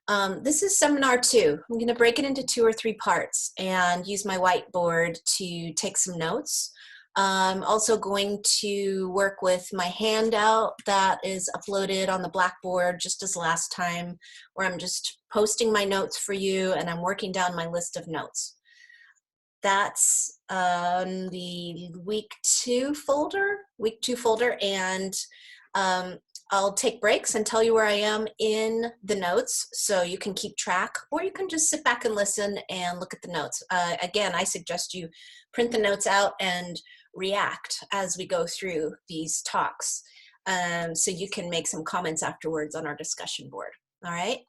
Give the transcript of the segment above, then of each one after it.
This is seminar 2. I'm going to break it into 2 or 3 parts and use my whiteboard to take some notes. I'm also going to work with my handout that is uploaded on the Blackboard just as last time, where I'm just posting my notes for you and I'm working down my list of notes. That's the week 2 folder, and I'll take breaks and tell you where I am in the notes so you can keep track, or you can just sit back and listen and look at the notes. Again, I suggest you print the notes out and react as we go through these talks, so you can make some comments afterwards on our discussion board. All right?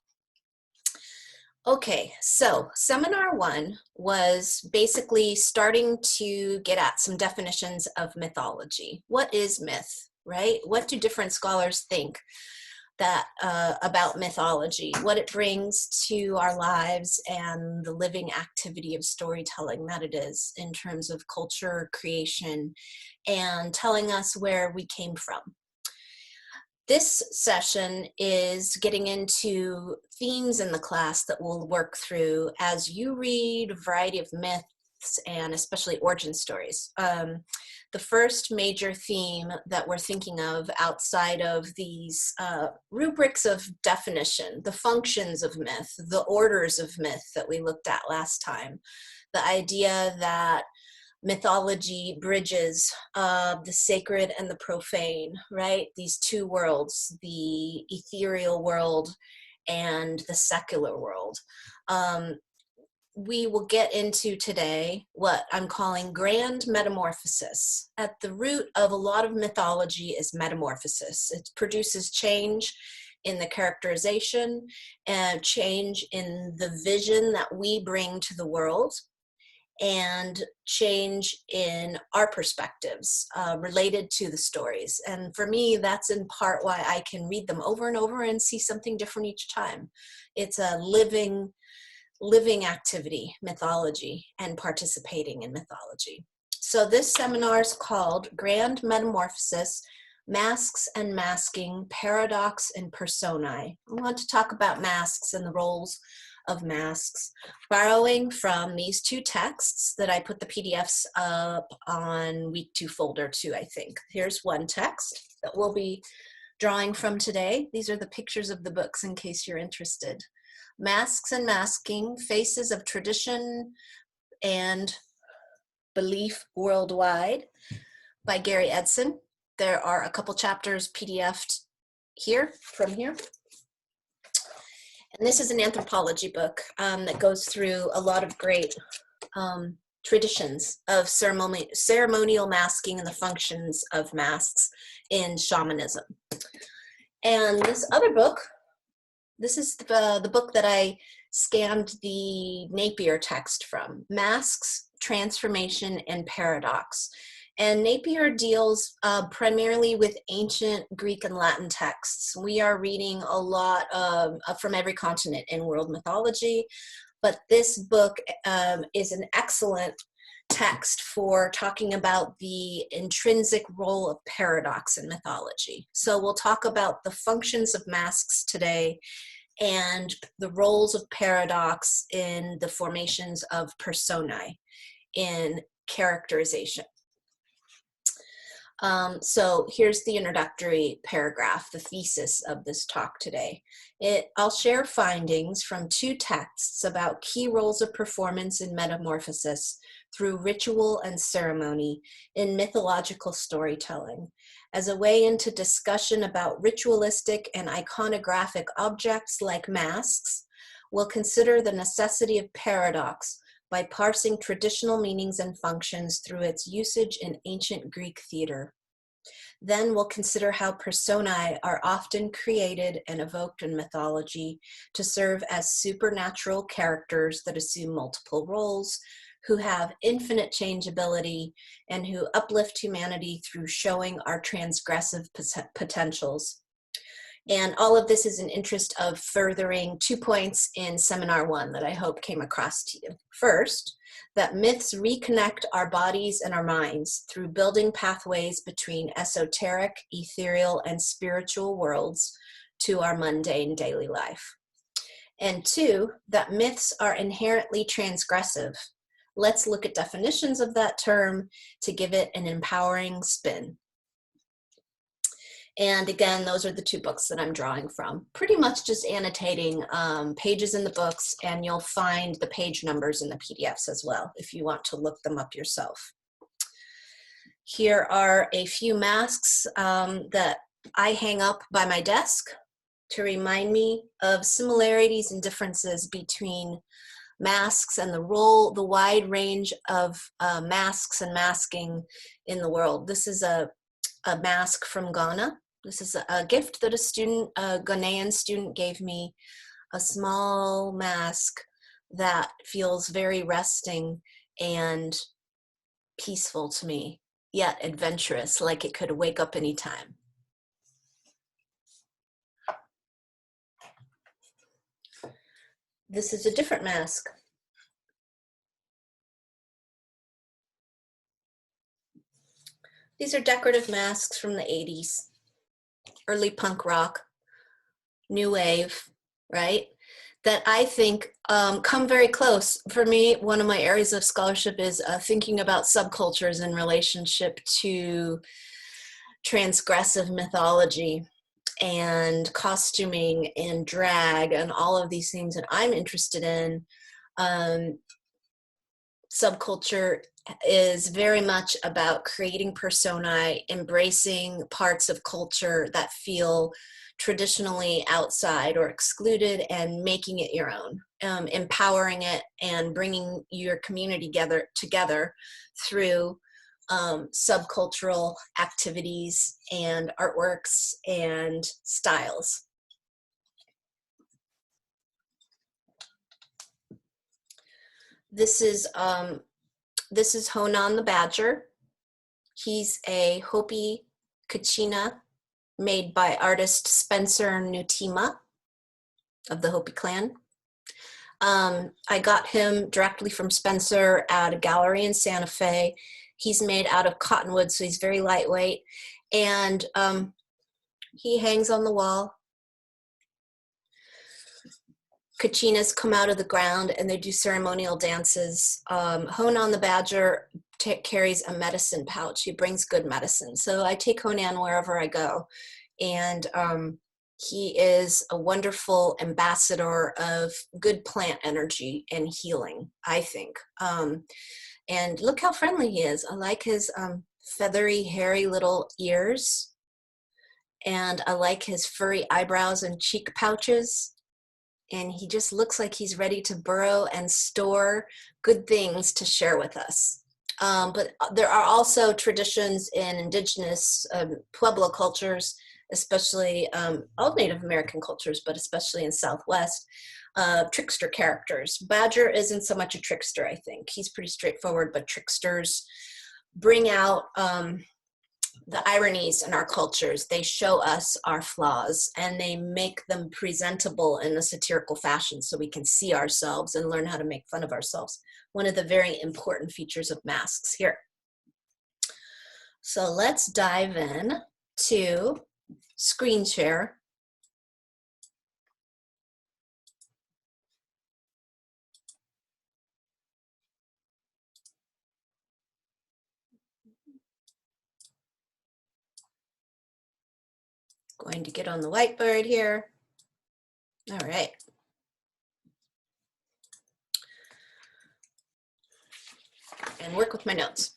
Okay, so seminar 1 was basically starting to get at some definitions of mythology. What is myth, right? What do different scholars think that about mythology, what it brings to our lives and the living activity of storytelling that it is in terms of culture, creation, and telling us where we came from. This session is getting into themes in the class that we'll work through as you read a variety of myths and especially origin stories. The first major theme that we're thinking of outside of these rubrics of definition, the functions of myth, the orders of myth that we looked at last time, the idea that mythology bridges the sacred and the profane, right? These two worlds, the ethereal world and the secular world. We will get into today what I'm calling grand metamorphosis. At the root of a lot of mythology is metamorphosis. It produces change in the characterization and change in the vision that we bring to the world, and change in our perspectives related to the stories. And for me, that's in part why I can read them over and over and see something different each time. It's a living activity, mythology, and participating in mythology. So this seminar is called Grand Metamorphosis, Masks and Masking, Paradox and Personae. I want to talk about masks and the roles of masks, borrowing from these 2 texts that I put the PDFs up on week 2 folder 2, I think. Here's one text that we'll be drawing from today. These are the pictures of the books in case you're interested. Masks and Masking, Faces of Tradition and Belief Worldwide by Gary Edson. There are a couple chapters PDF'd here, from here. And this is an anthropology book that goes through a lot of great traditions of ceremonial masking and the functions of masks in shamanism. And this other book, this is the book that I scanned the Napier text from, Masks, Transformation, and Paradox. And Napier deals primarily with ancient Greek and Latin texts. We are reading a lot from every continent in world mythology, but this book is an excellent text for talking about the intrinsic role of paradox in mythology. So we'll talk about the functions of masks today and the roles of paradox in the formations of personae in characterization. So here's the introductory paragraph, the thesis of this talk today. I'll share findings from 2 texts about key roles of performance in metamorphosis through ritual and ceremony in mythological storytelling. As a way into discussion about ritualistic and iconographic objects like masks, we'll consider the necessity of paradox by parsing traditional meanings and functions through its usage in ancient Greek theater. Then we'll consider how personae are often created and evoked in mythology to serve as supernatural characters that assume multiple roles, who have infinite changeability, and who uplift humanity through showing our transgressive potentials. And all of this is in interest of furthering 2 points in seminar 1 that I hope came across to you. First, that myths reconnect our bodies and our minds through building pathways between esoteric, ethereal, and spiritual worlds to our mundane daily life. And 2, that myths are inherently transgressive. Let's look at definitions of that term to give it an empowering spin. And again, those are the 2 books that I'm drawing from. Pretty much just annotating pages in the books, and you'll find the page numbers in the PDFs as well if you want to look them up yourself. Here are a few masks that I hang up by my desk to remind me of similarities and differences between masks and the wide range of masks and masking in the world. This is a mask from Ghana. This is a gift that a Ghanaian student gave me, a small mask that feels very resting and peaceful to me, yet adventurous, like it could wake up anytime. This is a different mask. These are decorative masks from the 80s, early punk rock, new wave, right? That I think come very close. For me, one of my areas of scholarship is thinking about subcultures in relationship to transgressive mythology and costuming and drag and all of these things that I'm interested in. Subculture is very much about creating personae, embracing parts of culture that feel traditionally outside or excluded and making it your own, empowering it and bringing your community together through subcultural activities and artworks and styles. This is Honan the Badger. He's a Hopi kachina made by artist Spencer Nutima of the Hopi clan. I got him directly from Spencer at a gallery in Santa Fe. He's made out of cottonwood, so he's very lightweight. And he hangs on the wall. Kachinas come out of the ground and they do ceremonial dances. Honan the Badger carries a medicine pouch. He brings good medicine. So I take Honan wherever I go. And he is a wonderful ambassador of good plant energy and healing, I think. And look how friendly he is. I like his feathery, hairy little ears. And I like his furry eyebrows and cheek pouches. And he just looks like he's ready to burrow and store good things to share with us. But there are also traditions in indigenous Pueblo cultures, especially all Native American cultures, but especially in Southwest, trickster characters. Badger isn't so much a trickster, I think. He's pretty straightforward, but tricksters bring out the ironies in our cultures. They show us our flaws and they make them presentable in a satirical fashion so we can see ourselves and learn how to make fun of ourselves. One of the very important features of masks here. So let's dive in to screen share. Going to get on the whiteboard here. All right. And work with my notes.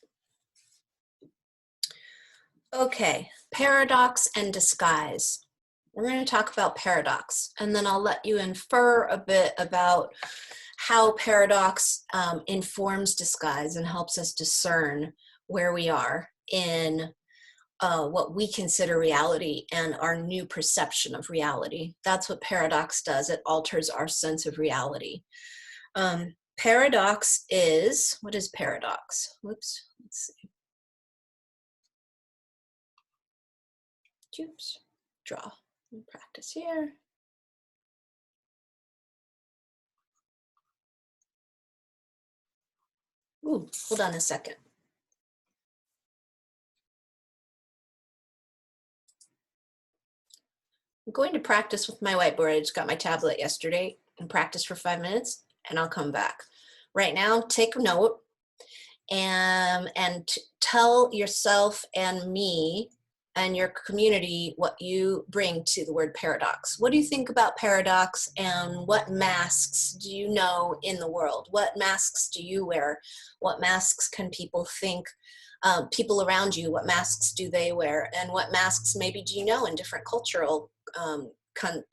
Okay, paradox and disguise. We're going to talk about paradox, and then I'll let you infer a bit about how paradox informs disguise and helps us discern where we are in what we consider reality and our new perception of reality. That's what paradox does. It alters our sense of reality. Paradox is, what is paradox? Whoops, let's see. Oops, draw and practice here. Ooh, hold on a second. I'm going to practice with my whiteboard. I just got my tablet yesterday, and practice for 5 minutes, and I'll come back. Right now, take a note and tell yourself and me and your community what you bring to the word paradox. What do you think about paradox, and what masks do you know in the world? What masks do you wear? What masks can people think, people around you, what masks do they wear? And what masks maybe do you know in different cultural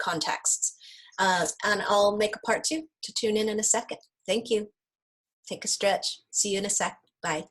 contexts? And I'll make a part 2 to tune in a second. Thank you. Take a stretch. See you in a sec. Bye.